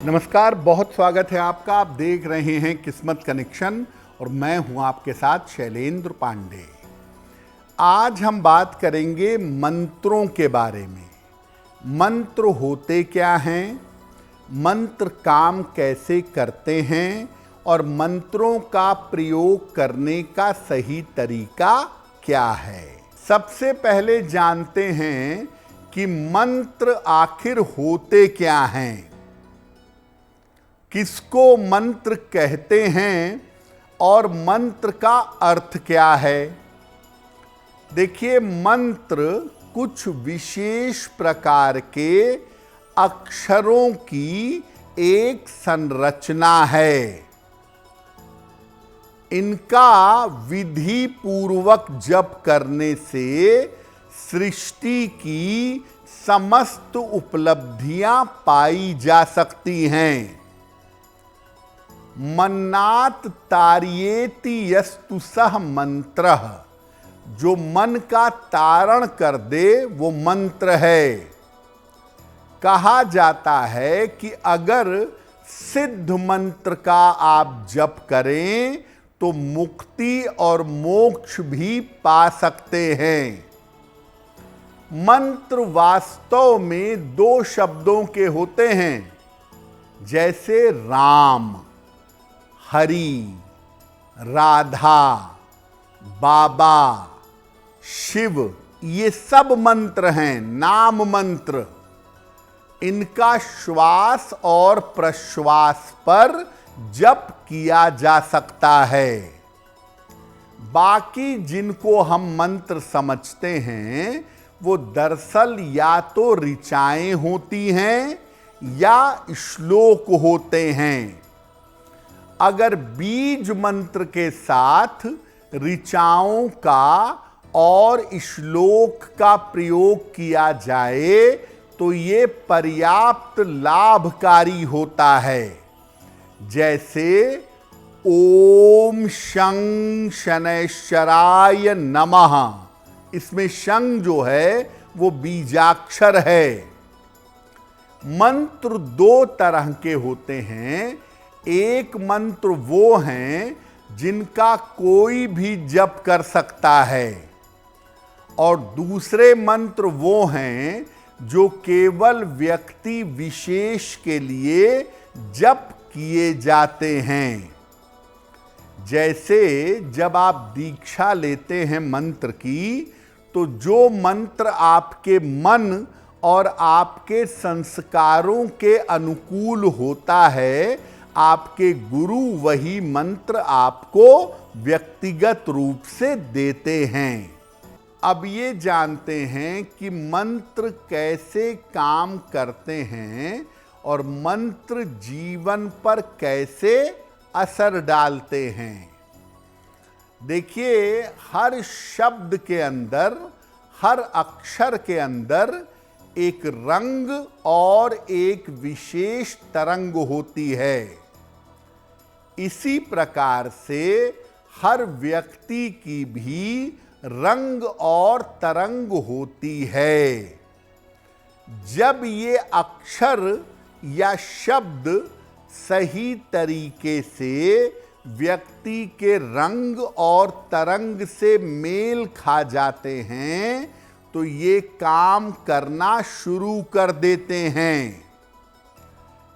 नमस्कार, बहुत स्वागत है आपका। आप देख रहे हैं किस्मत कनेक्शन और मैं हूं आपके साथ शैलेंद्र पांडे। आज हम बात करेंगे मंत्रों के बारे में। मंत्र होते क्या हैं, मंत्र काम कैसे करते हैं और मंत्रों का प्रयोग करने का सही तरीका क्या है। सबसे पहले जानते हैं कि मंत्र आखिर होते क्या हैं, किसको मंत्र कहते हैं और मंत्र का अर्थ क्या है। देखिए, मंत्र कुछ विशेष प्रकार के अक्षरों की एक संरचना है। इनका विधि पूर्वक जप करने से सृष्टि की समस्त उपलब्धियां पाई जा सकती हैं। मन्नात तारयेति यस्तु सह मंत्रः, जो मन का तारण कर दे वो मंत्र है। कहा जाता है कि अगर सिद्ध मंत्र का आप जप करें तो मुक्ति और मोक्ष भी पा सकते हैं। मंत्र वास्तव में दो शब्दों के होते हैं, जैसे राम, हरि, राधा, बाबा, शिव, ये सब मंत्र हैं, नाम मंत्र। इनका श्वास और प्रश्वास पर जप किया जा सकता है। बाकी जिनको हम मंत्र समझते हैं वो दरअसल या तो ऋचाएं होती हैं या श्लोक होते हैं। अगर बीज मंत्र के साथ ऋचाओं का और श्लोक का प्रयोग किया जाए तो ये पर्याप्त लाभकारी होता है। जैसे ओम शं शनैश्चराय नमः, इसमें शं जो है वो बीजाक्षर है। मंत्र दो तरह के होते हैं। एक मंत्र वो हैं जिनका कोई भी जप कर सकता है और दूसरे मंत्र वो हैं जो केवल व्यक्ति विशेष के लिए जप किए जाते हैं। जैसे जब आप दीक्षा लेते हैं मंत्र की, तो जो मंत्र आपके मन और आपके संस्कारों के अनुकूल होता है, आपके गुरु वही मंत्र आपको व्यक्तिगत रूप से देते हैं। अब ये जानते हैं कि मंत्र कैसे काम करते हैं और मंत्र जीवन पर कैसे असर डालते हैं। देखिए, हर शब्द के अंदर, हर अक्षर के अंदर एक रंग और एक विशेष तरंग होती है। इसी प्रकार से हर व्यक्ति की भी रंग और तरंग होती है। जब ये अक्षर या शब्द सही तरीके से व्यक्ति के रंग और तरंग से मेल खा जाते हैं तो ये काम करना शुरू कर देते हैं।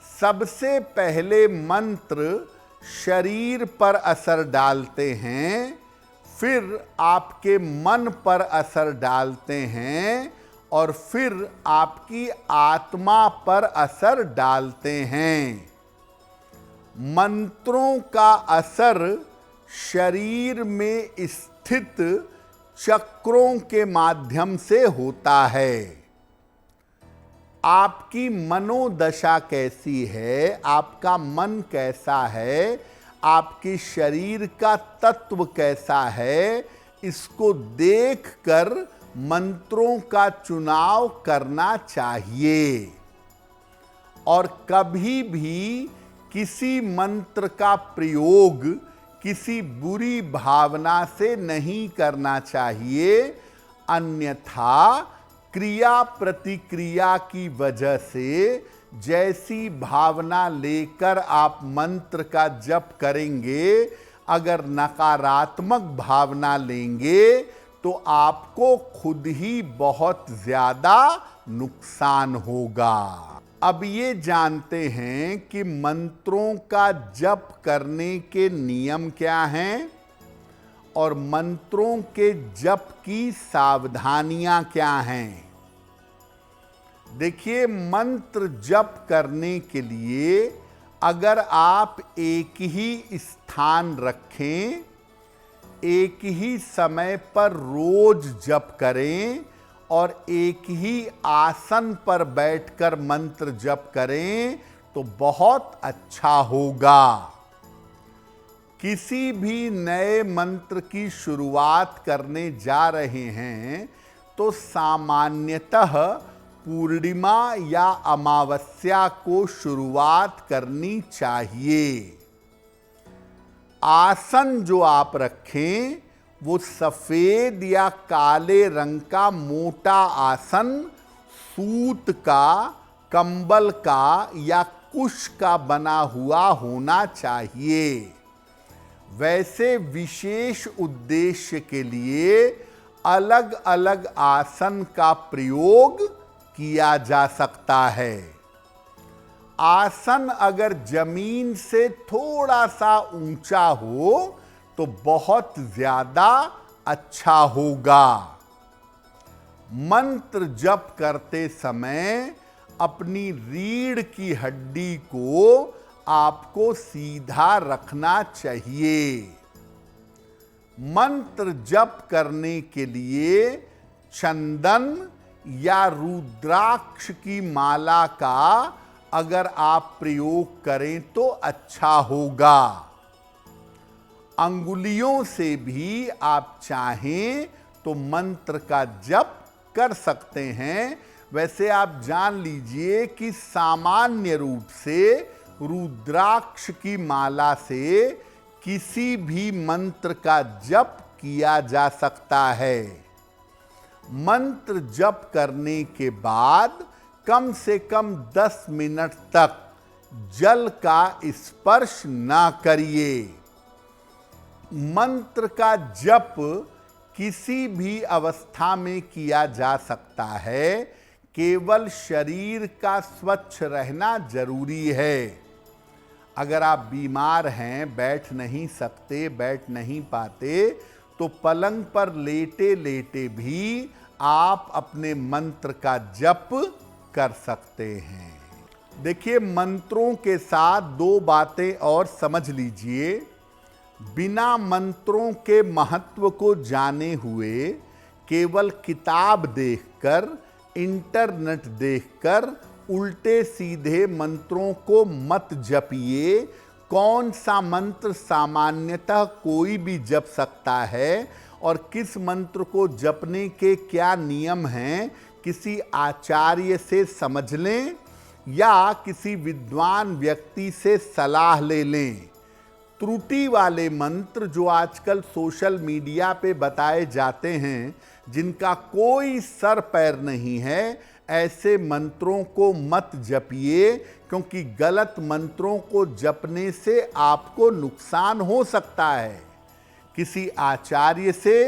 सबसे पहले मंत्र शरीर पर असर डालते हैं, फिर आपके मन पर असर डालते हैं और फिर आपकी आत्मा पर असर डालते हैं। मंत्रों का असर शरीर में स्थित चक्रों के माध्यम से होता है। आपकी मनोदशा कैसी है, आपका मन कैसा है, आपके शरीर का तत्व कैसा है, इसको देखकर मंत्रों का चुनाव करना चाहिए। और कभी भी किसी मंत्र का प्रयोग किसी बुरी भावना से नहीं करना चाहिए, अन्यथा क्रिया प्रतिक्रिया की वजह से जैसी भावना लेकर आप मंत्र का जप करेंगे, अगर नकारात्मक भावना लेंगे तो आपको खुद ही बहुत ज्यादा नुकसान होगा। अब ये जानते हैं कि मंत्रों का जप करने के नियम क्या हैं और मंत्रों के जप की सावधानियां क्या हैं। देखिए, मंत्र जप करने के लिए अगर आप एक ही स्थान रखें, एक ही समय पर रोज जप करें और एक ही आसन पर बैठकर मंत्र जप करें तो बहुत अच्छा होगा। किसी भी नए मंत्र की शुरुआत करने जा रहे हैं तो सामान्यतः पूर्णिमा या अमावस्या को शुरुआत करनी चाहिए। आसन जो आप रखें वो सफेद या काले रंग का मोटा आसन, सूत का, कंबल का या कुश का बना हुआ होना चाहिए। वैसे विशेष उद्देश्य के लिए अलग अलग आसन का प्रयोग किया जा सकता है। आसन अगर जमीन से थोड़ा सा ऊंचा हो तो बहुत ज्यादा अच्छा होगा। मंत्र जप करते समय अपनी रीढ़ की हड्डी को आपको सीधा रखना चाहिए। मंत्र जप करने के लिए चंदन या रुद्राक्ष की माला का अगर आप प्रयोग करें तो अच्छा होगा। अंगुलियों से भी आप चाहें तो मंत्र का जप कर सकते हैं। वैसे आप जान लीजिए कि सामान्य रूप से रुद्राक्ष की माला से किसी भी मंत्र का जप किया जा सकता है। मंत्र जप करने के बाद कम से कम 10 मिनट तक जल का स्पर्श ना करिए। मंत्र का जप किसी भी अवस्था में किया जा सकता है, केवल शरीर का स्वच्छ रहना जरूरी है। अगर आप बीमार हैं, बैठ नहीं सकते, बैठ नहीं पाते, तो पलंग पर लेटे लेटे भी आप अपने मंत्र का जप कर सकते हैं। देखिए, मंत्रों के साथ 2 बातें और समझ लीजिए। बिना मंत्रों के महत्व को जाने हुए केवल किताब देखकर, इंटरनेट देखकर उल्टे सीधे मंत्रों को मत जपिए। कौन सा मंत्र सामान्यतः कोई भी जप सकता है और किस मंत्र को जपने के क्या नियम हैं, किसी आचार्य से समझ लें या किसी विद्वान व्यक्ति से सलाह ले लें। त्रुटि वाले मंत्र जो आजकल सोशल मीडिया पे बताए जाते हैं, जिनका कोई सर पैर नहीं है, ऐसे मंत्रों को मत जपिए, क्योंकि गलत मंत्रों को जपने से आपको नुकसान हो सकता है। किसी आचार्य से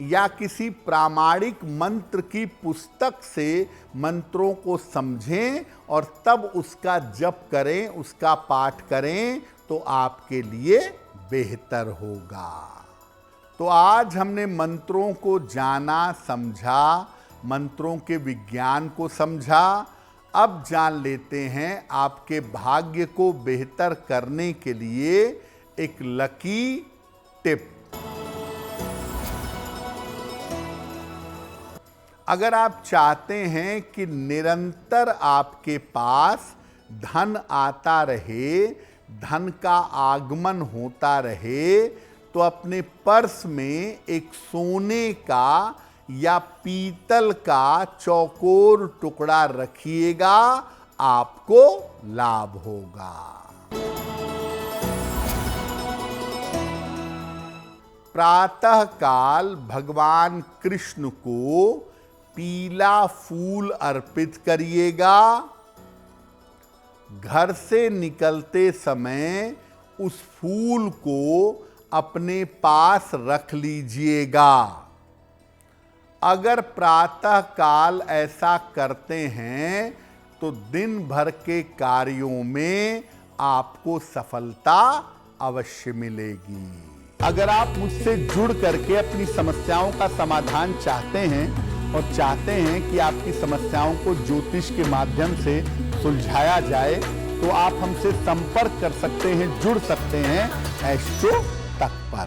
या किसी प्रामाणिक मंत्र की पुस्तक से मंत्रों को समझें और तब उसका जप करें, उसका पाठ करें, तो आपके लिए बेहतर होगा। तो आज हमने मंत्रों को जाना, समझा, मंत्रों के विज्ञान को समझा। अब जान लेते हैं आपके भाग्य को बेहतर करने के लिए एक लकी टिप। अगर आप चाहते हैं कि निरंतर आपके पास धन आता रहे, धन का आगमन होता रहे, तो अपने पर्स में एक सोने का या पीतल का चौकोर टुकड़ा रखिएगा, आपको लाभ होगा। प्रातः काल भगवान कृष्ण को पीला फूल अर्पित करिएगा घर से निकलते समय उस फूल को अपने पास रख लीजिएगा। अगर प्रातः काल ऐसा करते हैं तो दिन भर के कार्यों में आपको सफलता अवश्य मिलेगी। अगर आप मुझसे जुड़ करके अपनी समस्याओं का समाधान चाहते हैं और चाहते हैं कि आपकी समस्याओं को ज्योतिष के माध्यम से सुलझाया जाए, तो आप हमसे संपर्क कर सकते हैं, जुड़ सकते हैं एस्ट्रो तक पर।